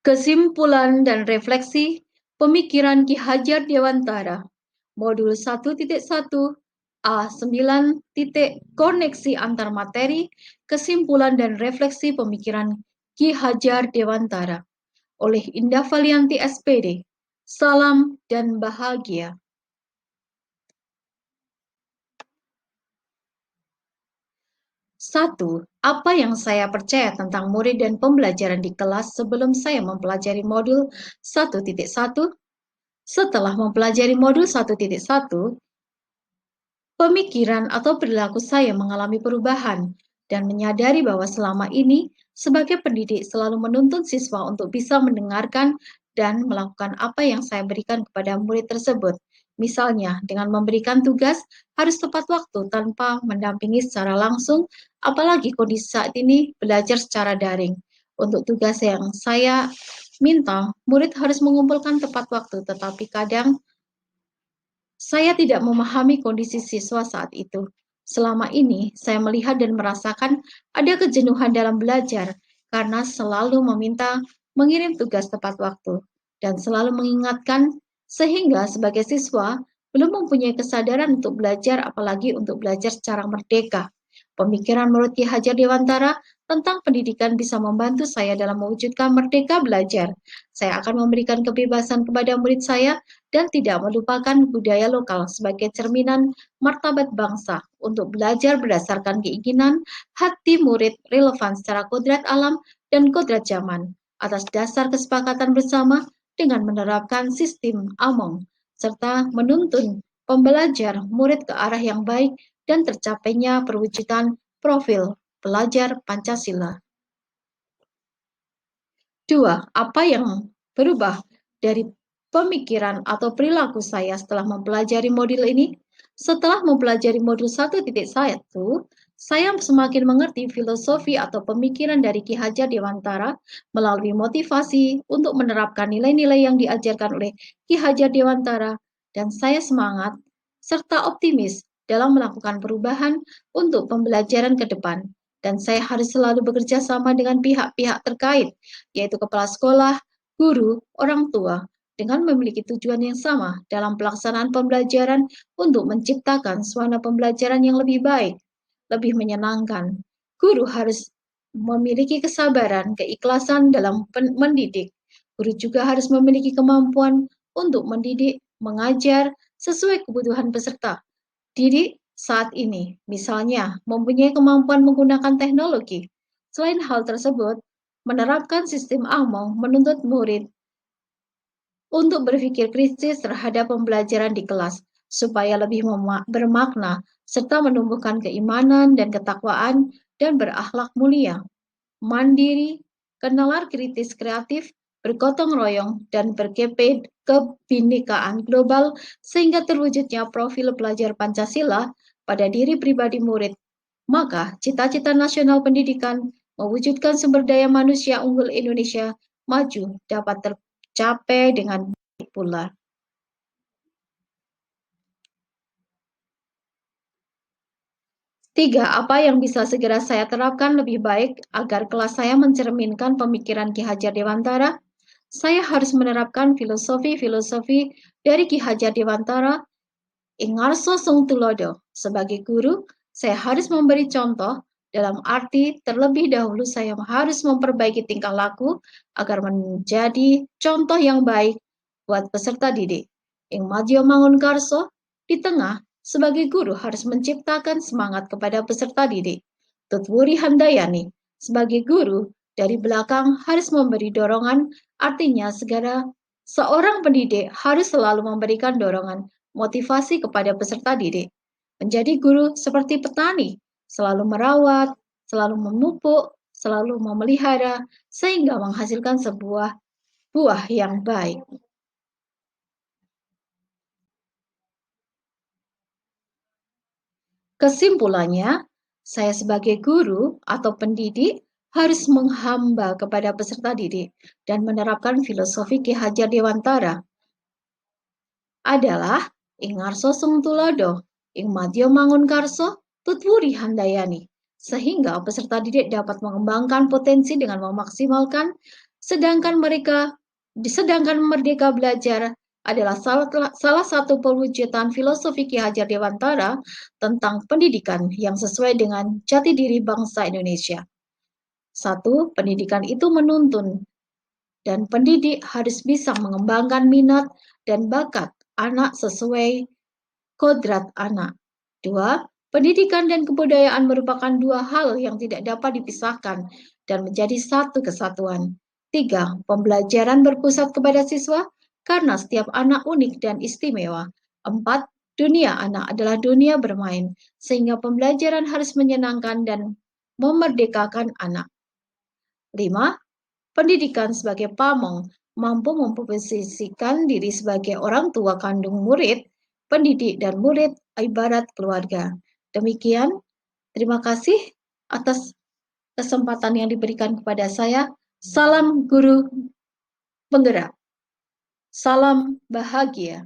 Kesimpulan dan refleksi pemikiran Ki Hajar Dewantara, Modul 1.1 A9. Koneksi antar materi, kesimpulan dan refleksi pemikiran Ki Hajar Dewantara, oleh Indah Valianti SPD. Salam dan bahagia. 1. Apa yang saya percaya tentang murid dan pembelajaran di kelas sebelum saya mempelajari modul 1.1? Setelah mempelajari modul 1.1, pemikiran atau perilaku saya mengalami perubahan dan menyadari bahwa selama ini sebagai pendidik selalu menuntun siswa untuk bisa mendengarkan dan melakukan apa yang saya berikan kepada murid tersebut. Misalnya, dengan memberikan tugas harus tepat waktu tanpa mendampingi secara langsung, apalagi kondisi saat ini belajar secara daring. Untuk tugas yang saya minta, murid harus mengumpulkan tepat waktu, tetapi kadang saya tidak memahami kondisi siswa saat itu. Selama ini, saya melihat dan merasakan ada kejenuhan dalam belajar karena selalu meminta mengirim tugas tepat waktu dan selalu mengingatkan, sehingga sebagai siswa belum mempunyai kesadaran untuk belajar, apalagi untuk belajar secara merdeka. Pemikiran menurut Ki Hajar Dewantara tentang pendidikan bisa membantu saya dalam mewujudkan merdeka belajar. Saya akan memberikan kebebasan kepada murid saya dan tidak melupakan budaya lokal sebagai cerminan martabat bangsa untuk belajar berdasarkan keinginan hati murid relevan secara kodrat alam dan kodrat zaman atas dasar kesepakatan bersama dengan menerapkan sistem AMONG serta menuntun pembelajar murid ke arah yang baik dan tercapainya perwujudan profil pelajar Pancasila. 2. Apa yang berubah dari pemikiran atau perilaku saya setelah mempelajari modul ini? Setelah mempelajari modul 1.1, saya semakin mengerti filosofi atau pemikiran dari Ki Hajar Dewantara melalui motivasi untuk menerapkan nilai-nilai yang diajarkan oleh Ki Hajar Dewantara, dan saya semangat serta optimis dalam melakukan perubahan untuk pembelajaran ke depan. Dan saya harus selalu bekerja sama dengan pihak-pihak terkait, yaitu kepala sekolah, guru, orang tua, dengan memiliki tujuan yang sama dalam pelaksanaan pembelajaran untuk menciptakan suasana pembelajaran yang lebih baik, lebih menyenangkan. Guru harus memiliki kesabaran, keikhlasan dalam mendidik. Guru juga harus memiliki kemampuan untuk mendidik, mengajar sesuai kebutuhan peserta didik saat ini, misalnya mempunyai kemampuan menggunakan teknologi. Selain hal tersebut, menerapkan sistem AMONG menuntut murid untuk berpikir kritis terhadap pembelajaran di kelas, supaya lebih bermakna, serta menumbuhkan keimanan dan ketakwaan dan berakhlak mulia. Mandiri, kenalar kritis kreatif, bergotong royong, dan kebinekaan global sehingga terwujudnya profil pelajar Pancasila pada diri pribadi murid. Maka cita-cita nasional pendidikan mewujudkan sumber daya manusia unggul Indonesia maju dapat tercapai dengan baik pula. Tiga, apa yang bisa segera saya terapkan lebih baik agar kelas saya mencerminkan pemikiran Ki Hajar Dewantara? Saya harus menerapkan filosofi-filosofi dari Ki Hajar Dewantara. Ingarso Sung Tulodo. Sebagai guru, saya harus memberi contoh dalam arti terlebih dahulu saya harus memperbaiki tingkah laku agar menjadi contoh yang baik buat peserta didik. Ing Madyo Mangun Karso, di tengah, sebagai guru harus menciptakan semangat kepada peserta didik. Tutwuri Handayani, sebagai guru, dari belakang harus memberi dorongan, artinya segera seorang pendidik harus selalu memberikan dorongan, motivasi kepada peserta didik. Menjadi guru seperti petani, selalu merawat, selalu memupuk, selalu memelihara, sehingga menghasilkan sebuah buah yang baik. Kesimpulannya, saya sebagai guru atau pendidik harus menghamba kepada peserta didik dan menerapkan filosofi Ki Hajar Dewantara adalah Ingarso Sung Tulodo, Ing Madyo Mangun Karso, Tutwuri Handayani, sehingga peserta didik dapat mengembangkan potensi dengan memaksimalkan Sedangkan Merdeka Belajar adalah salah satu perwujudan filosofi Ki Hajar Dewantara tentang pendidikan yang sesuai dengan jati diri bangsa Indonesia. Satu, pendidikan itu menuntun dan pendidik harus bisa mengembangkan minat dan bakat anak sesuai kodrat anak. Dua, pendidikan dan kebudayaan merupakan dua hal yang tidak dapat dipisahkan dan menjadi satu kesatuan. Tiga, pembelajaran berpusat kepada siswa karena setiap anak unik dan istimewa. Empat, dunia anak adalah dunia bermain, sehingga pembelajaran harus menyenangkan dan memerdekakan anak. Lima, pendidikan sebagai pamong mampu memposisikan diri sebagai orang tua kandung murid, pendidik dan murid ibarat keluarga. Demikian, terima kasih atas kesempatan yang diberikan kepada saya. Salam guru penggerak. Salam bahagia.